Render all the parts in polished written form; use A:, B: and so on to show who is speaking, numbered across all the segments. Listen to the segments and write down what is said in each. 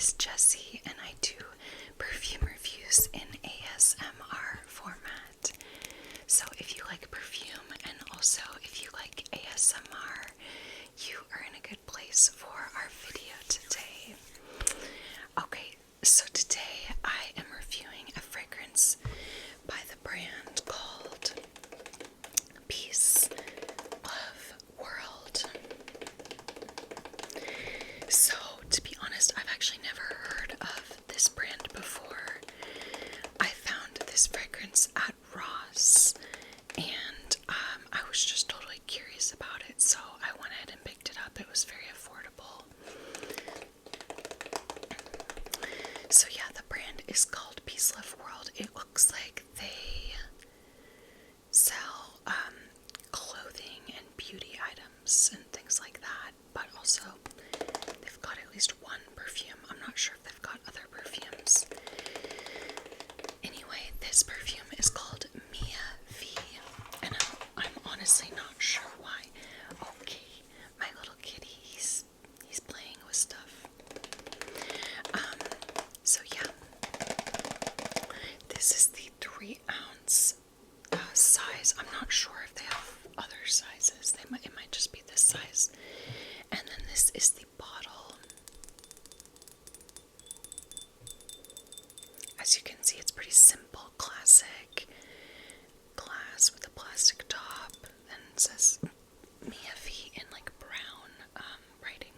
A: is Jessie, and I do perfume reviews in ASMR format. So if you like perfume and also if you like ASMR, you are in a good place for our video today. Okay, so today I am reviewing a fragrance by the brand called Peace Love World. So, to be honest, I've actually never heard of this brand before. I found this fragrance at Ross, and I was just totally curious about it, so I went ahead and picked it up. It was very affordable. So yeah, the brand is called Peace Love World. It looks like they sell clothing and beauty items and things like that, but also they've got at least one perfume. I'm not sure if they've got other perfumes. Anyway, this perfume is called Mia V, and I'm honestly not sure why. Okay, my little kitty, he's playing with stuff. So yeah, this is the 3-ounce size. I'm not sure if they have other sizes. It might just be this size. And then this is the bottle. As you can see, it's pretty simple, classic glass with a plastic top, and it says Mia V in like brown writing.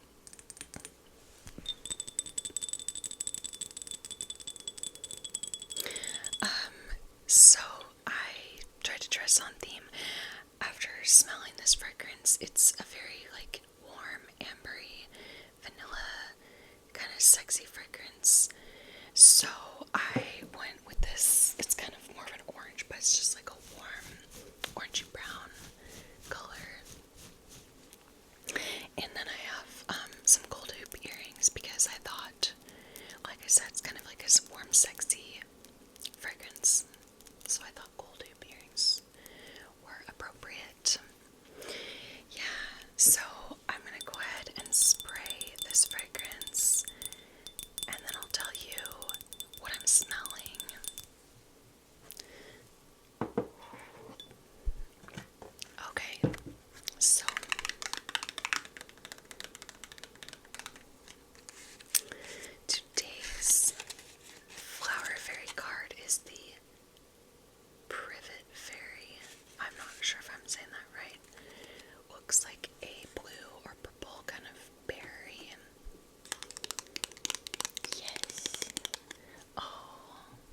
A: So I tried to dress on theme. After smelling this fragrance, it's a very like warm, ambery, vanilla, kind of sexy fragrance. So I went with this. It's kind of more of an orange, but it's just like a warm, orangey brown color. And then I have some gold hoop earrings because I thought, like I said, it's kind of like this warm, sexy fragrance. So I thought gold hoop earrings were appropriate. Yeah, so I'm gonna go ahead and spray this fragrance, and then I'll tell you what I'm smelling. Okay, so today's Flower Fairy card is the Privet Fairy. I'm not sure if I'm saying that right. Looks like a blue or purple kind of berry. Yes. Oh,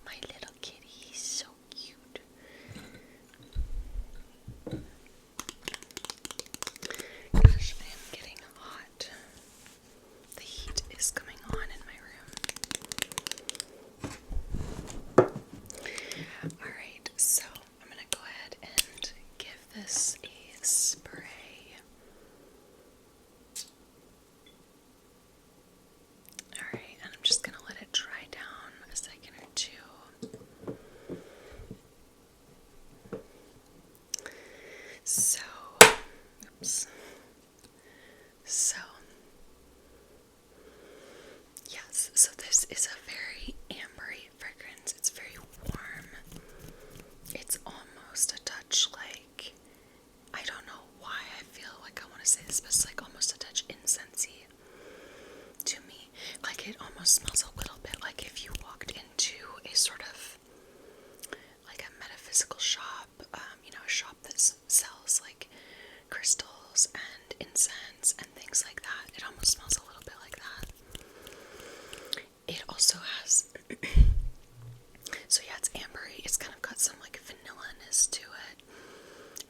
A: my little kitty, he's so cute. Gosh, I am getting hot. The heat is coming on in my room. Alright, so I'm gonna go ahead and give this a spray. Alright, and I'm just gonna let it dry down a second or two. So, oops. So, yes, so this is a very ambery fragrance. It's very warm. It's almost a touch like, I don't know why I feel like I want to say this, but it's like almost a touch incensey to me. Like it almost smells a little bit like if you walked into a sort of like a metaphysical shop, a shop that sells like crystals and incense and things like that. It almost smells a little bit like that. It also has so yeah, it's ambery. It's kind of got some like vanilla-ness to it,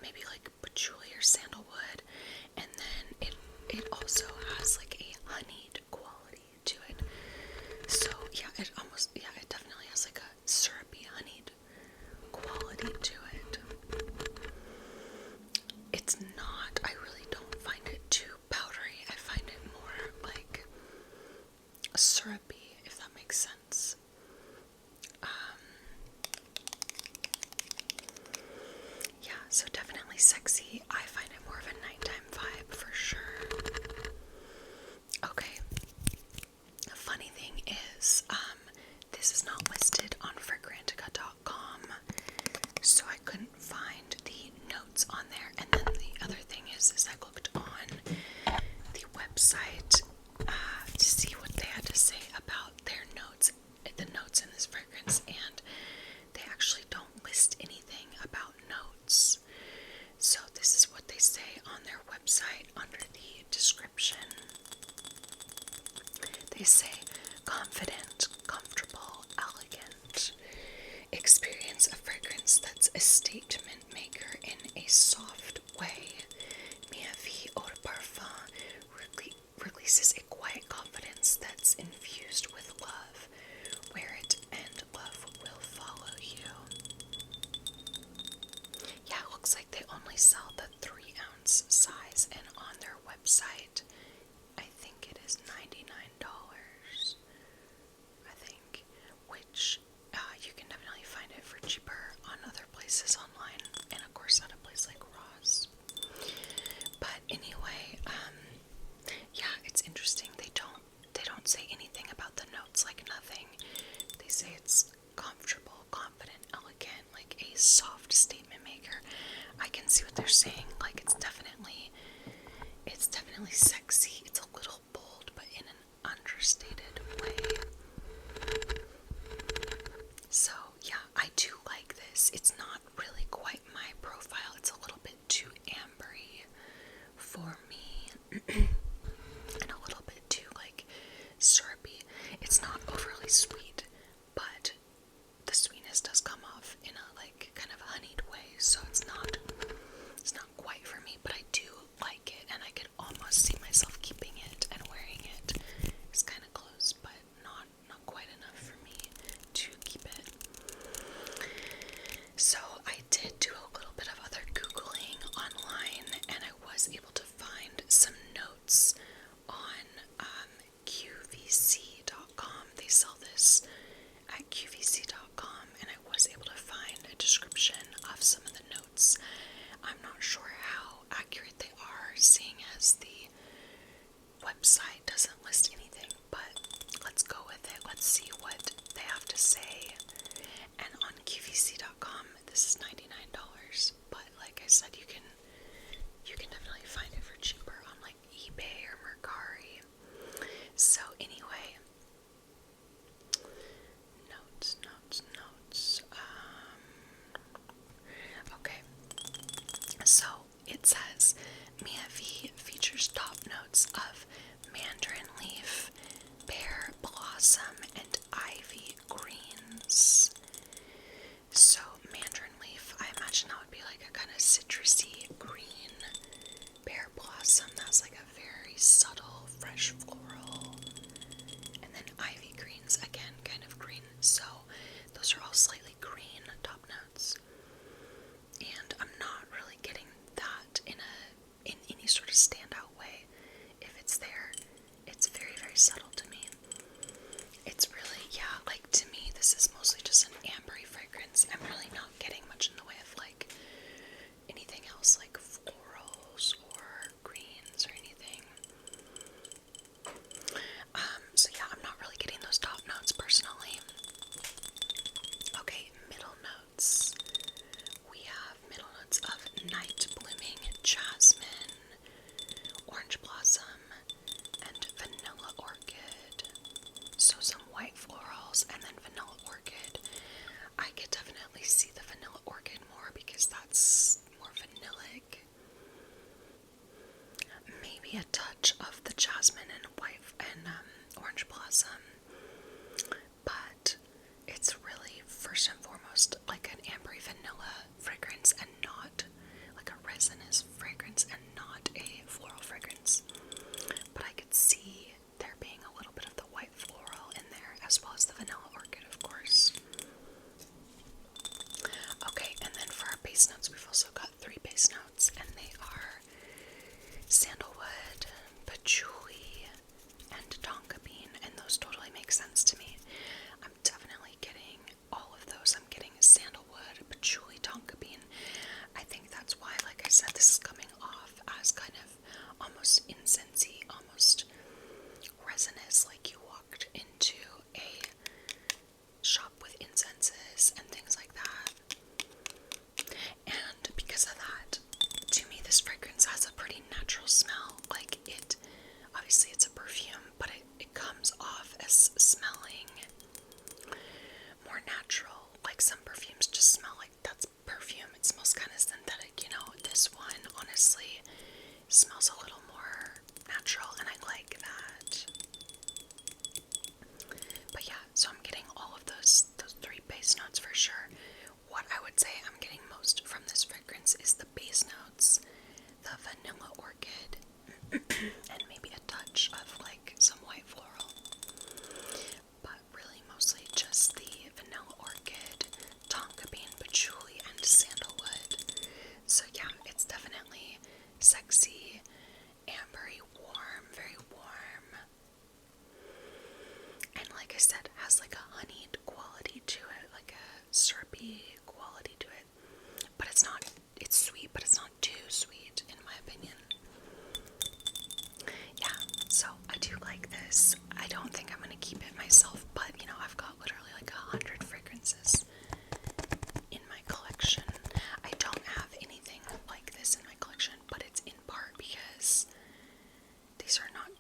A: maybe like patchouli or sandalwood, and then it also has like a honeyed quality to it. So yeah, it definitely has like a syrupy honeyed quality to it. It's not, I really don't find it too powdery. I find it more like syrupy, if that makes sense. Yeah, so definitely sexy. I find it more of a nighttime vibe for sure. Okay. The funny thing website to see what they had to say about their notes, the notes in this fragrance, and they actually don't list anything about notes. So this is what they say on their website under the description. They say, confident, comfortable, elegant. Experience a fragrance that's a statement maker in a soft way. Mia V Eau de Parfum releases a quiet confidence that's infused with love. Wear it and love will follow you. Yeah, it looks like they only sell the 3-ounce size, and on their website, I think it is $99. I think, which you can definitely find it for cheaper on other places online, and of course at a place like Ross. But anyway, yeah, it's interesting. They don't say anything about the notes, like nothing. They say it's comfortable, confident, elegant, like a soft statement maker. I can see what they're saying. Like it's definitely sexy. It's a little bold, but in an understated way. So yeah, I do like this. It's not really quite my profile. It's a little bit too ambery for me. And a little bit too like syrupy. It's not overly sweet, but the sweetness does come off in a like kind of honeyed way, so it's not quite for me, but I do like it, and I could almost see myself keeping it and wearing it. It's kind of close, but not quite enough for me to keep it. So I did do a little bit of other Googling online, and I was able to find some notes on QVC.com. They sell this at QVC.com, and I was able to find a description of some of the notes. I'm not sure how accurate they are, seeing as the website doesn't list anything, but let's go with it. Let's see what they have to say. And on QVC.com, this is $99, but like I said, you can definitely find it for cheaper on like eBay or Mercari. So anyway, notes. Okay, so it says Mia V features top notes of mandarin leaf, pear blossom, and ivy greens. So mandarin leaf, I imagine that would be like a kind of citrusy green. Pear blossom, that's like a very subtle, fresh floral. And then ivy greens, again, kind of green. So those are all slightly green top notes. And I'm not really getting that in any sort of standout way. If it's there, it's very, very subtle to me. It's really, yeah, like to me, this is mostly just an ambery fragrance. I'm really not getting much in the way of like anything else, like florals or greens or anything. So yeah, I'm not really getting those top notes personally. Okay, middle notes. We have middle notes of night blooming jasmine, orange blossom, and vanilla orchid. So some white florals and then vanilla orchid. I could definitely see the vanilla orchid more because that's more vanillic. Maybe a touch of the jasmine and white and orange blossom, but it's really first and foremost like an ambery vanilla fragrance and not like a resinous fragrance and not a floral fragrance. But I could see there being a little bit of the white floral in there as well as the vanilla orchid, of course. Okay, and then for our base notes, we've also got 3 base notes, and they are sandalwood, patchouli, and tonka bean, and those totally make sense to me. I'm definitely getting all of those. I'm getting sandalwood, patchouli, tonka bean. I think that's why, like I said, this is coming off has like a honeyed quality to it, like a syrupy quality to it. But it's not, it's sweet, but it's not too sweet, in my opinion. Yeah, so I do like this. I don't think I'm gonna keep it myself, but you know, I've got literally like 100 fragrances in my collection. I don't have anything like this in my collection, but it's in part because these are not,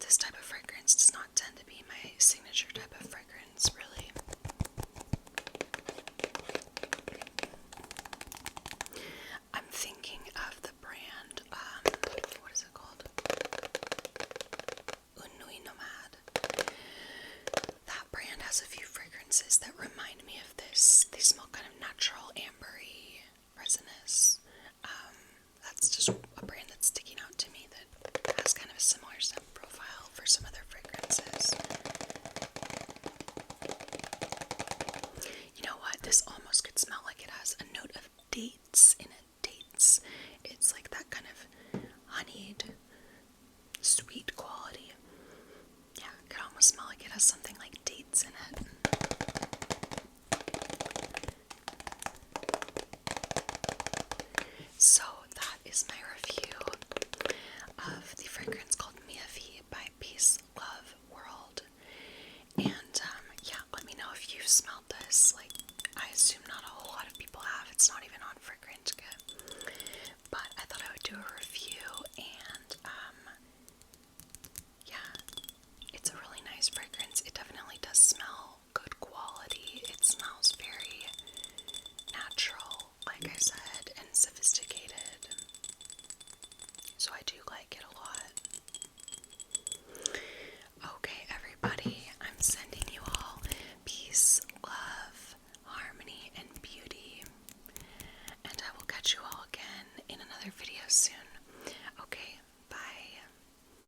A: this type of fragrance does not tend to be my signature type of fragrance, really. I'm thinking of the brand, what is it called? Unui Nomad. That brand has a few fragrances that remind me of this. They smell kind of natural, ambery, resinous. That's just a brand that's sticking out to me that has kind of a similar scent profile for some other fragrances. You know what? This almost could smell like it has a note of dates in it. Dates. It's like that kind of honeyed, sweet quality. Yeah, it could almost smell like it has something like dates in it.